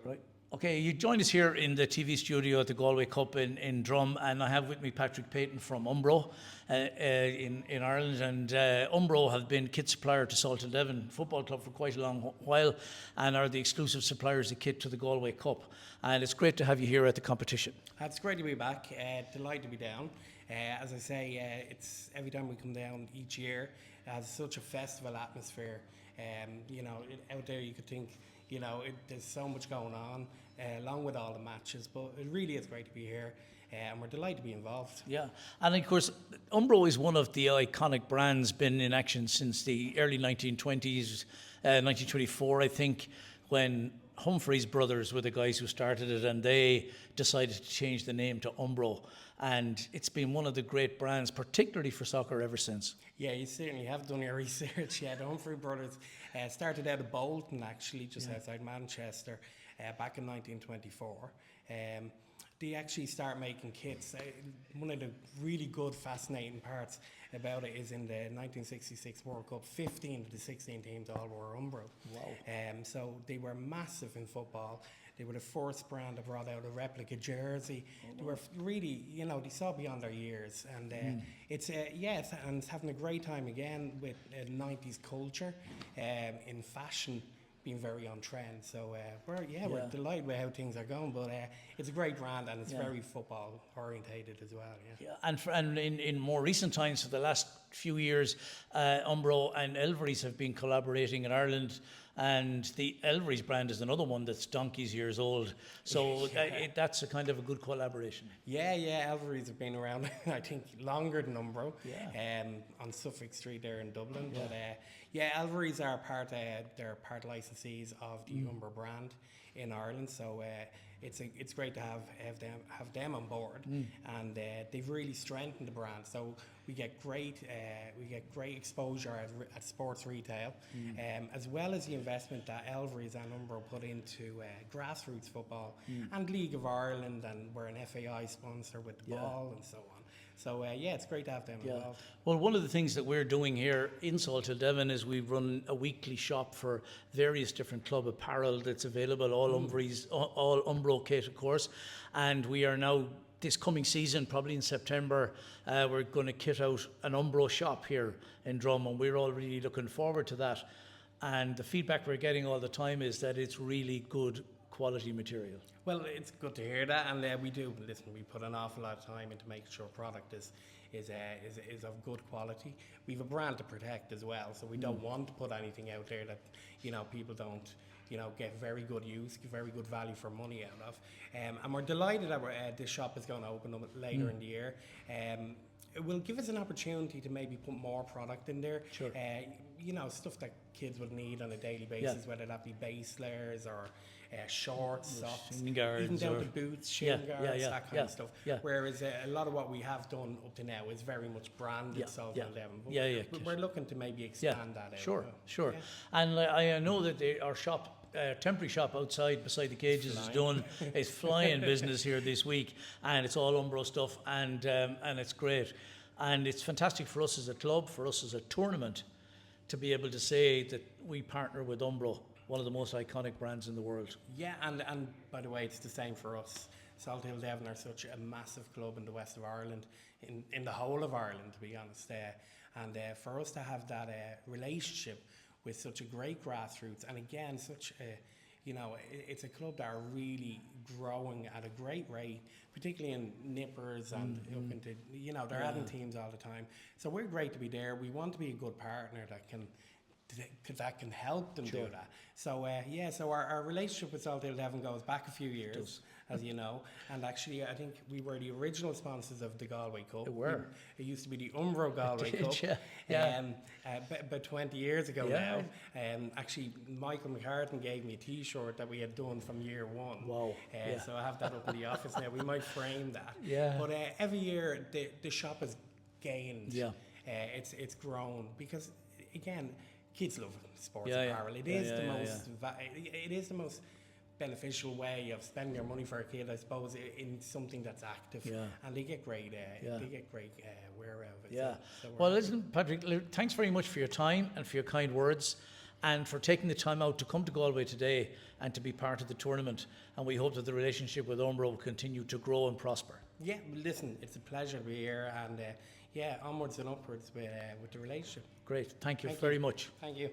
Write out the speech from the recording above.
Right. Okay, you joined us here in the TV studio at the Galway Cup in Drum, and I have with me Patrick Peyton from Umbro in Ireland. And Umbro have been kit supplier to Salthill Devon Football Club for quite a long while, and are the exclusive suppliers of kit to the Galway Cup. And it's great to have you here at the competition. It's great to be back. Delighted to be down. As I say, it's every time we come down each year, it has such a festival atmosphere. Out there you could think, there's so much going on, along with all the matches, but it really is great to be here, and we're delighted to be involved. Yeah, and of course, Umbro is one of the iconic brands, been in action since the early 1920s, 1924, I think, when Humphreys brothers were the guys who started it, and they decided to change the name to Umbro, and it's been one of the great brands, particularly for soccer, ever since. Yeah, you certainly have done your research. Yeah, the Humphrey brothers started out of Bolton, actually, just outside Manchester, back in 1924. They actually start making kits. One of the really good, fascinating parts about it is in the 1966 World Cup, 15 of the 16 teams all wore Umbro. Wow. So they were massive in football. They were the first brand that brought out a replica jersey. They were really, they saw beyond their years. And it's having a great time again with 90s culture in fashion being very on trend. So we're delighted with how things are going, but it's a great brand, and it's very football orientated as well. And in more recent times, for the last few years, Umbro and Elvery's have been collaborating in Ireland, and the Elvery's brand is another one that's donkey's years old. So that's a kind of a good collaboration. Elvery's have been around, I think, longer than Umbro. On Suffolk Street there in Dublin. But Elvery's are they're part licensees of the Umbro brand in Ireland. So it's great to have them on board, and they've really strengthened the brand. So we get great exposure at sports retail, as well as the investment that Elvery's and Umbro put into grassroots football and League of Ireland, and we're an FAI sponsor with the ball and so on. So it's great to have them involved. Well, one of the things that we're doing here in Salthill Devon is we run a weekly shop for various different club apparel that's available, all Umbro kit, of course. And we are now, this coming season, probably in September, we're going to kit out an Umbro shop here in Drum, and we're all really looking forward to that. And the feedback we're getting all the time is that it's really good quality material. Well, it's good to hear that, and we put an awful lot of time into making sure product is of good quality. We have a brand to protect as well, so we don't want to put anything out there that people don't get very good use, very good value for money out of. And we're delighted that this shop is going to open up later in the year. It will give us an opportunity to maybe put more product in there. Sure. Stuff that kids would need on a daily basis, whether that be base layers or shorts, socks, even down to boots, shin guards, that kind of stuff. Whereas a lot of what we have done up to now is very much branded Salthill Devon. We're looking to maybe expand that out. Sure. And I know that our shop, temporary shop outside beside the cages is done. It's flying business here this week, and it's all Umbro stuff, and it's great. And it's fantastic for us as a club, for us as a tournament, to be able to say that we partner with Umbro, one of the most iconic brands in the world. Yeah, and by the way, it's the same for us. Salthill Devon are such a massive club in the west of Ireland, in the whole of Ireland, to be honest. And for us to have that relationship with such a great grassroots, and again, it's a club that are really growing at a great rate, particularly in nippers and up into, they're adding teams all the time. So we're great to be there. We want to be a good partner that can help them do that. So so our relationship with Salthill Devon goes back a few years, as you know, and actually I think we were the original sponsors of the Galway Cup. It were. It used to be the Umbro Galway Cup. About 20 years ago now. Actually, Michael McCartan gave me a T-shirt that we had done from year one. Wow. So I have that up in the office now. We might frame that. Yeah. But every year the shop has gained. Yeah. It's grown because, again, kids love sports Yeah, apparel. It is the most beneficial way of spending your money for a kid, I suppose, in something that's active. And they get great wear out of it. Well, listen, Patrick, thanks very much for your time and for your kind words. and for taking the time out to come to Galway today and to be part of the tournament. And we hope that the relationship with Umbro will continue to grow and prosper. Yeah, well, listen, it's a pleasure to be here, and yeah, onwards and upwards with the relationship. Great. Thank you very much. Thank you.